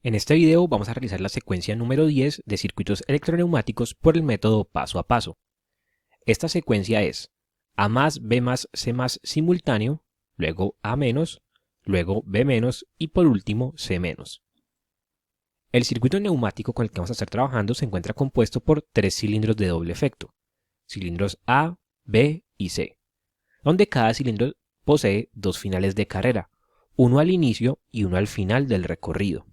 En este video vamos a realizar la secuencia número 10 de circuitos electroneumáticos por el método paso a paso. Esta secuencia es A más, B más, C más simultáneo, luego A menos, luego B menos y por último C menos. El circuito neumático con el que vamos a estar trabajando se encuentra compuesto por tres cilindros de doble efecto, cilindros A, B y C, donde cada cilindro posee dos finales de carrera, uno al inicio y uno al final del recorrido.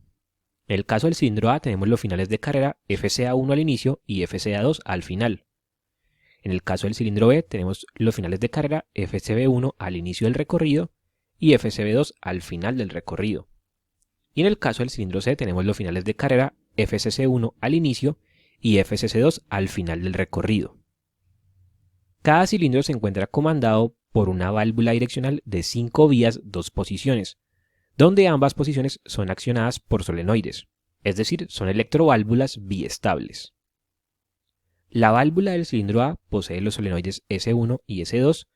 En el caso del cilindro A tenemos los finales de carrera FCA1 al inicio y FCA2 al final. En el caso del cilindro B tenemos los finales de carrera FCB1 al inicio del recorrido y FCB2 al final del recorrido. Y en el caso del cilindro C tenemos los finales de carrera FCC1 al inicio y FCC2 al final del recorrido. Cada cilindro se encuentra comandado por una válvula direccional de 5 vías 2 posiciones, donde ambas posiciones son accionadas por solenoides, es decir, son electroválvulas biestables. La válvula del cilindro A posee los solenoides S1 y S2,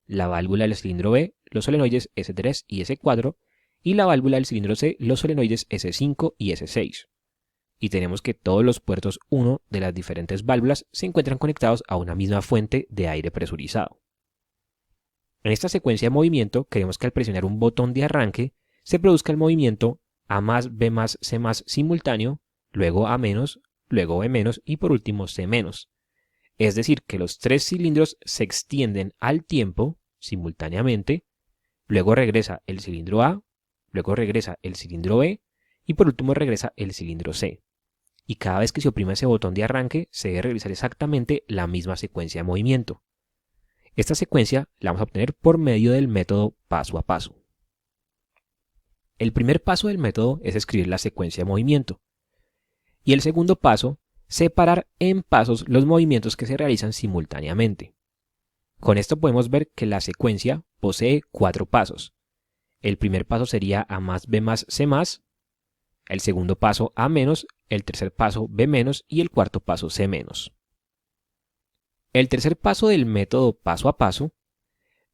la válvula del cilindro B los solenoides S3 y S4, y la válvula del cilindro C los solenoides S5 y S6. Y tenemos que todos los puertos 1 de las diferentes válvulas se encuentran conectados a una misma fuente de aire presurizado. En esta secuencia de movimiento queremos que al presionar un botón de arranque se produzca el movimiento A más, B más, C más simultáneo, luego A menos, luego B menos y por último C menos. Es decir, que los tres cilindros se extienden al tiempo, simultáneamente, luego regresa el cilindro A, luego regresa el cilindro B y por último regresa el cilindro C. Y cada vez que se oprima ese botón de arranque se debe realizar exactamente la misma secuencia de movimiento. Esta secuencia la vamos a obtener por medio del método paso a paso. El primer paso del método es escribir la secuencia de movimiento. Y el segundo paso, separar en pasos los movimientos que se realizan simultáneamente. Con esto podemos ver que la secuencia posee 4 pasos. El primer paso sería A más, B más, C más. El segundo paso A menos, el tercer paso B menos y el cuarto paso C menos. El tercer paso del método paso a paso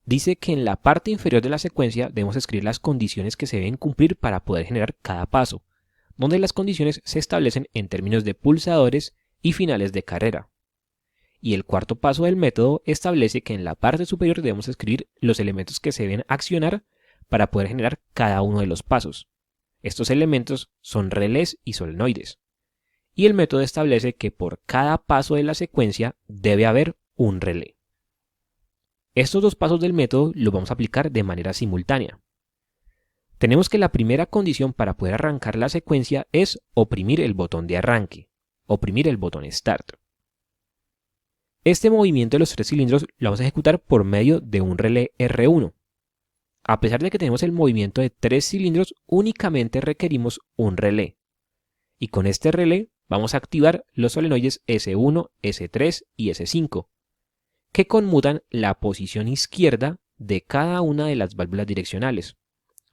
dice que en la parte inferior de la secuencia debemos escribir las condiciones que se deben cumplir para poder generar cada paso, donde las condiciones se establecen en términos de pulsadores y finales de carrera. Y el cuarto paso del método establece que en la parte superior debemos escribir los elementos que se deben accionar para poder generar cada uno de los pasos. Estos elementos son relés y solenoides. Y el método establece que por cada paso de la secuencia debe haber un relé. Estos dos pasos del método los vamos a aplicar de manera simultánea. Tenemos que la primera condición para poder arrancar la secuencia es oprimir el botón de arranque, oprimir el botón Start. Este movimiento de los tres cilindros lo vamos a ejecutar por medio de un relé R1. A pesar de que tenemos el movimiento de tres cilindros, únicamente requerimos un relé. Y con este relé vamos a activar los solenoides S1, S3 y S5, que conmutan la posición izquierda de cada una de las válvulas direccionales,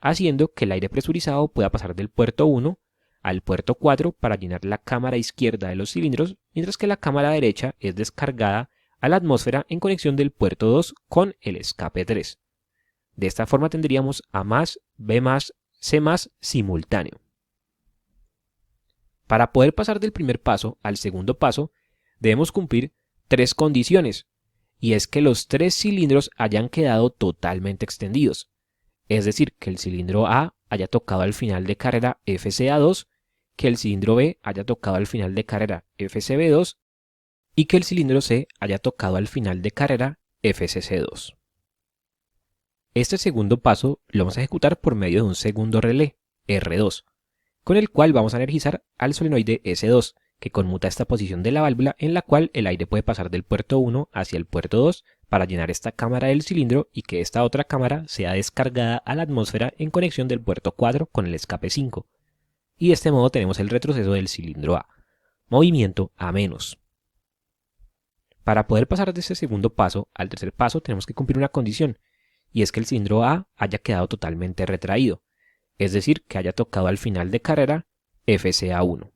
haciendo que el aire presurizado pueda pasar del puerto 1 al puerto 4 para llenar la cámara izquierda de los cilindros, mientras que la cámara derecha es descargada a la atmósfera en conexión del puerto 2 con el escape 3. De esta forma tendríamos A más, B más, C más simultáneo. Para poder pasar del primer paso al segundo paso, debemos cumplir tres condiciones, y es que los tres cilindros hayan quedado totalmente extendidos, es decir, que el cilindro A haya tocado al final de carrera FCA2, que el cilindro B haya tocado al final de carrera FCB2 y que el cilindro C haya tocado al final de carrera FCC2. Este segundo paso lo vamos a ejecutar por medio de un segundo relé, R2, con el cual vamos a energizar al solenoide S2, que conmuta esta posición de la válvula en la cual el aire puede pasar del puerto 1 hacia el puerto 2 para llenar esta cámara del cilindro y que esta otra cámara sea descargada a la atmósfera en conexión del puerto 4 con el escape 5. Y de este modo tenemos el retroceso del cilindro A, movimiento A menos. Para poder pasar de este segundo paso al tercer paso tenemos que cumplir una condición, y es que el cilindro A haya quedado totalmente retraído, es decir, que haya tocado al final de carrera FCA1.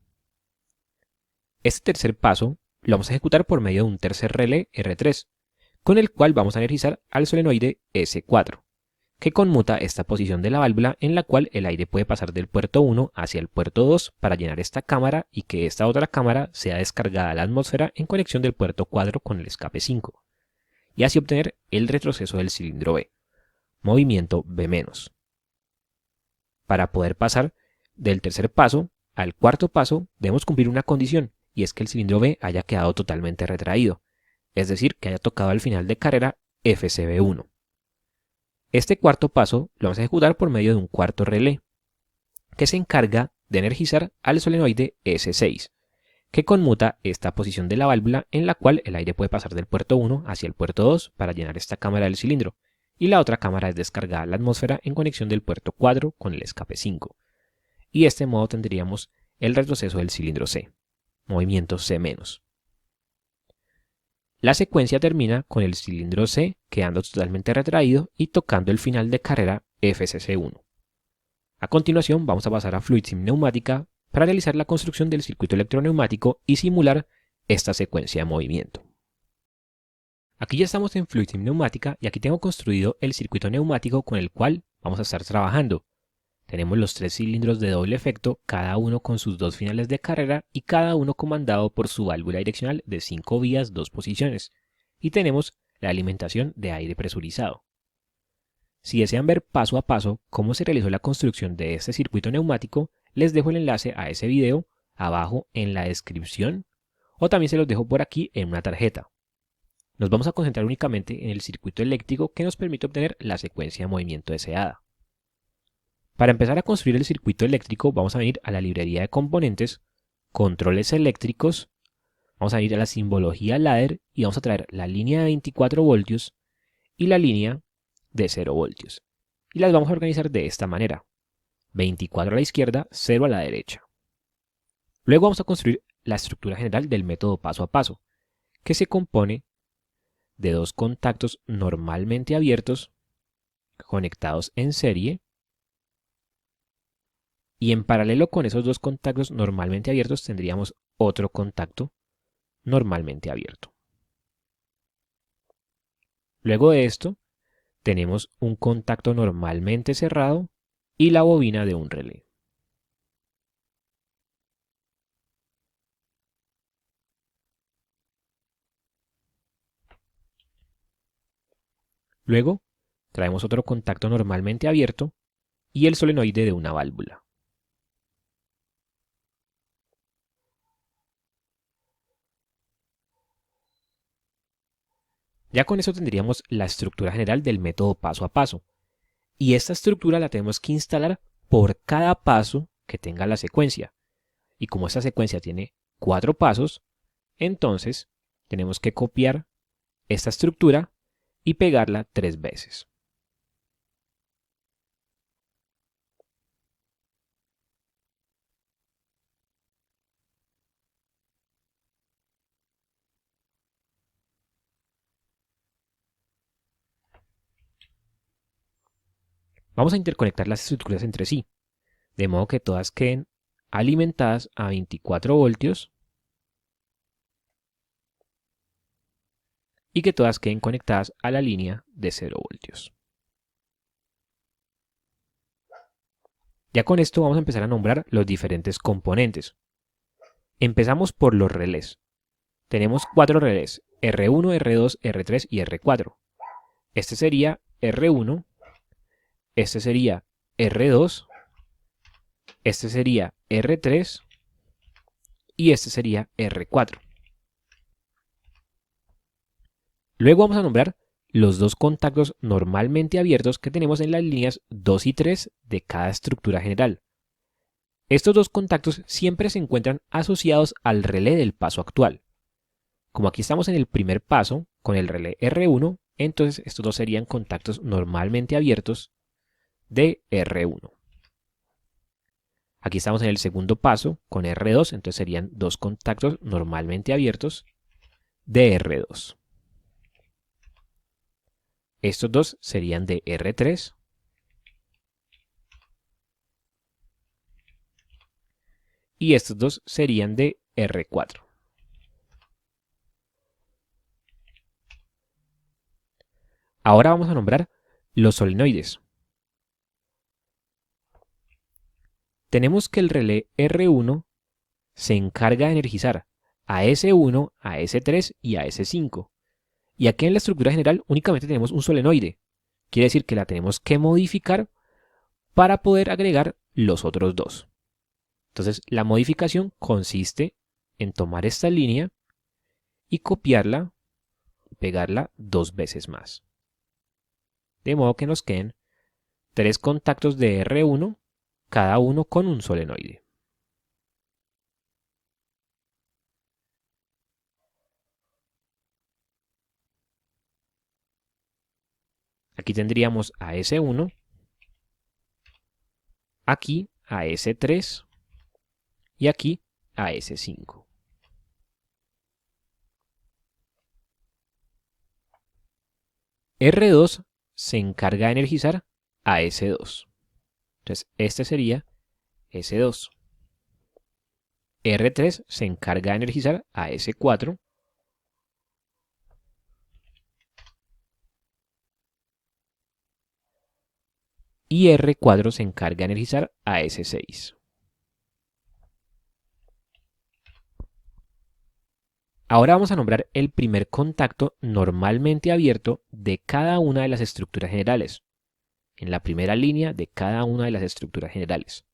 Este tercer paso lo vamos a ejecutar por medio de un tercer relé R3, con el cual vamos a energizar al solenoide S4, que conmuta esta posición de la válvula en la cual el aire puede pasar del puerto 1 hacia el puerto 2 para llenar esta cámara y que esta otra cámara sea descargada a la atmósfera en conexión del puerto 4 con el escape 5, y así obtener el retroceso del cilindro B, movimiento B-. Para poder pasar del tercer paso al cuarto paso debemos cumplir una condición, y es que el cilindro B haya quedado totalmente retraído, es decir, que haya tocado al final de carrera FCB1. Este cuarto paso lo vamos a ejecutar por medio de un cuarto relé, que se encarga de energizar al solenoide S6, que conmuta esta posición de la válvula en la cual el aire puede pasar del puerto 1 hacia el puerto 2 para llenar esta cámara del cilindro, y la otra cámara es descargada a la atmósfera en conexión del puerto 4 con el escape 5. Y de este modo tendríamos el retroceso del cilindro C, movimiento C-. La secuencia termina con el cilindro C quedando totalmente retraído y tocando el final de carrera FCC1. A continuación vamos a pasar a Fluid Sim Neumática para realizar la construcción del circuito electroneumático y simular esta secuencia de movimiento. Aquí ya estamos en Fluid Sim Neumática y aquí tengo construido el circuito neumático con el cual vamos a estar trabajando. Tenemos los 3 cilindros de doble efecto, cada uno con sus 2 finales de carrera y cada uno comandado por su válvula direccional de 5 vías, 2 posiciones. Y tenemos la alimentación de aire presurizado. Si desean ver paso a paso cómo se realizó la construcción de este circuito neumático, les dejo el enlace a ese video abajo en la descripción o también se los dejo por aquí en una tarjeta. Nos vamos a concentrar únicamente en el circuito eléctrico que nos permite obtener la secuencia de movimiento deseada. Para empezar a construir el circuito eléctrico vamos a venir a la librería de componentes, controles eléctricos, vamos a ir a la simbología ladder y vamos a traer la línea de 24 voltios y la línea de 0 voltios. Y las vamos a organizar de esta manera: 24 a la izquierda, 0 a la derecha. Luego vamos a construir la estructura general del método paso a paso, que se compone de 2 contactos normalmente abiertos conectados en serie, y en paralelo con esos 2 contactos normalmente abiertos tendríamos otro contacto normalmente abierto. Luego de esto tenemos un contacto normalmente cerrado y la bobina de un relé. Luego traemos otro contacto normalmente abierto y el solenoide de una válvula. Ya con eso tendríamos la estructura general del método paso a paso. Y esta estructura la tenemos que instalar por cada paso que tenga la secuencia. Y como esta secuencia tiene 4 pasos, entonces tenemos que copiar esta estructura y pegarla 3 veces. Vamos a interconectar las estructuras entre sí, de modo que todas queden alimentadas a 24 voltios y que todas queden conectadas a la línea de 0 voltios. Ya con esto vamos a empezar a nombrar los diferentes componentes. Empezamos por los relés. Tenemos 4 relés: R1, R2, R3 y R4. Este sería R1, este sería R2, este sería R3 y este sería R4. Luego vamos a nombrar los 2 contactos normalmente abiertos que tenemos en las líneas 2 y 3 de cada estructura general. Estos 2 contactos siempre se encuentran asociados al relé del paso actual. Como aquí estamos en el primer paso con el relé R1, entonces estos 2 serían contactos normalmente abiertos de R1. Aquí estamos en el segundo paso con R2, entonces serían 2 contactos normalmente abiertos de R2. Estos 2 serían de R3 y estos 2 serían de R4. Ahora vamos a nombrar los solenoides. tenemos que el relé R1 se encarga de energizar a S1, a S3 y a S5. Y aquí en la estructura general únicamente tenemos un solenoide. Quiere decir que la tenemos que modificar para poder agregar los otros dos. Entonces la modificación consiste en tomar esta línea y copiarla y pegarla 2 veces más. De modo que nos queden 3 contactos de R1, cada uno con un solenoide. Aquí tendríamos a S1, aquí a S3 y aquí a S5. R2 se encarga de energizar a S2. Entonces este sería S2. R3 se encarga de energizar a S4. Y R4 se encarga de energizar a S6. Ahora vamos a nombrar el primer contacto normalmente abierto de cada una de las estructuras generales, en la primera línea de cada una de las estructuras generales.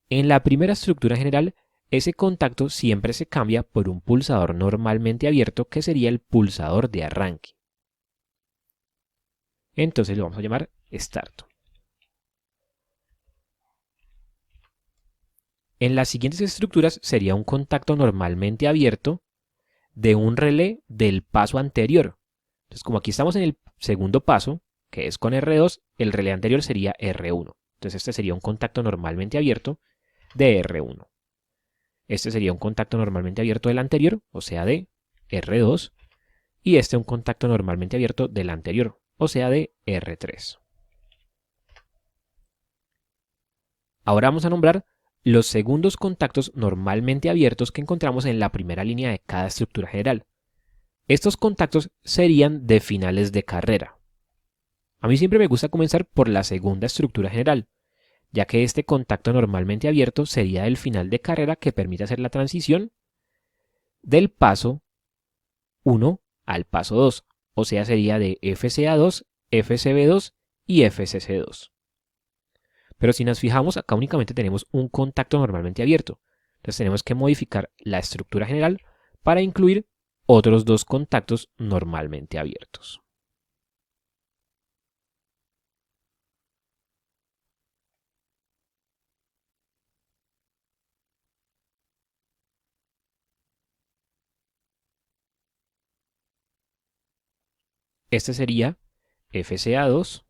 En la primera estructura general, ese contacto siempre se cambia por un pulsador normalmente abierto que sería el pulsador de arranque. Entonces lo vamos a llamar Start. En las siguientes estructuras sería un contacto normalmente abierto de un relé del paso anterior. Entonces, como aquí estamos en el segundo paso, que es con R2, el relé anterior sería R1. Entonces, este sería un contacto normalmente abierto de R1. Este sería un contacto normalmente abierto del anterior, o sea, de R2. Y este un contacto normalmente abierto del anterior, o sea, de R3. Ahora vamos a nombrar los segundos contactos normalmente abiertos que encontramos en la primera línea de cada estructura general. Estos contactos serían de finales de carrera. A mí siempre me gusta comenzar por la segunda estructura general, ya que este contacto normalmente abierto sería el final de carrera que permite hacer la transición del paso 1 al paso 2, o sea, sería de FCA2, FCB2 y FCC2. Pero si nos fijamos, acá únicamente tenemos un contacto normalmente abierto. Entonces tenemos que modificar la estructura general para incluir otros dos contactos normalmente abiertos. Este sería FCA2,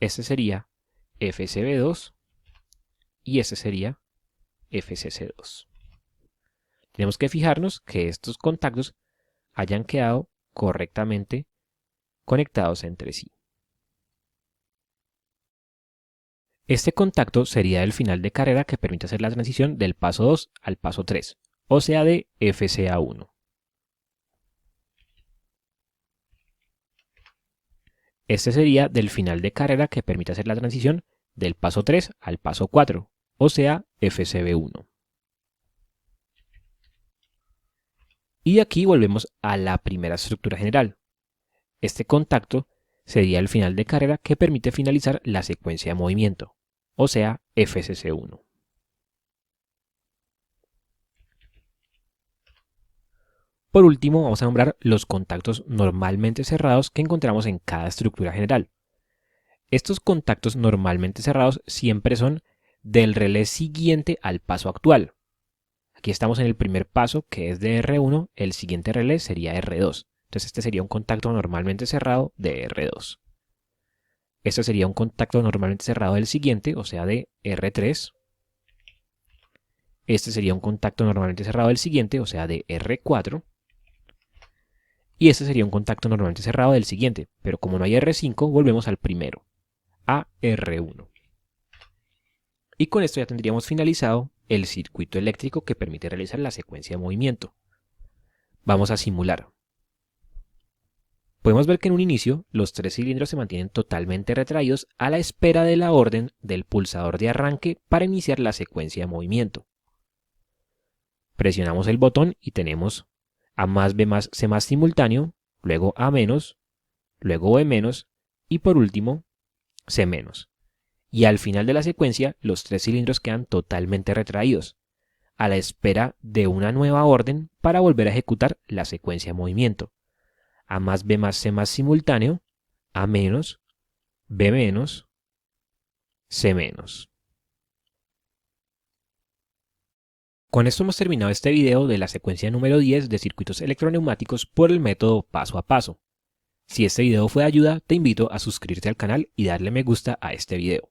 este sería FCB2 y este sería FCC2. Tenemos que fijarnos que estos contactos hayan quedado correctamente conectados entre sí. Este contacto sería el final de carrera que permite hacer la transición del paso 2 al paso 3, o sea de FCA1. Este sería del final de carrera que permite hacer la transición del paso 3 al paso 4, o sea FCB1. Y aquí volvemos a la primera estructura general. Este contacto sería el final de carrera que permite finalizar la secuencia de movimiento, o sea FCC1. Por último, vamos a nombrar los contactos normalmente cerrados que encontramos en cada estructura general. Estos contactos normalmente cerrados siempre son del relé siguiente al paso actual. Aquí estamos en el primer paso, que es de R1, el siguiente relé sería R2. Entonces este sería un contacto normalmente cerrado de R2. Este sería un contacto normalmente cerrado del siguiente, o sea de R3. Este sería un contacto normalmente cerrado del siguiente, o sea de R4. Y este sería un contacto normalmente cerrado del siguiente, pero como no hay R5, volvemos al primero, a R1. Y con esto ya tendríamos finalizado el circuito eléctrico que permite realizar la secuencia de movimiento. Vamos a simular. Podemos ver que en un inicio los 3 cilindros se mantienen totalmente retraídos a la espera de la orden del pulsador de arranque para iniciar la secuencia de movimiento. Presionamos el botón y tenemos A más B más C más simultáneo, luego A menos, luego B menos y por último C menos. Y al final de la secuencia los 3 cilindros quedan totalmente retraídos, a la espera de una nueva orden para volver a ejecutar la secuencia de movimiento. A más B más C más simultáneo, A menos, B menos, C menos. Con esto hemos terminado este video de la secuencia número 10 de circuitos electroneumáticos por el método paso a paso. Si este video fue de ayuda, te invito a suscribirte al canal y darle me gusta a este video.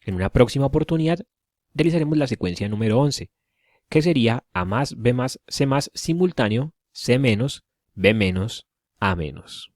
En una próxima oportunidad, realizaremos la secuencia número 11, que sería A más B más C más simultáneo, C menos, B menos, A menos.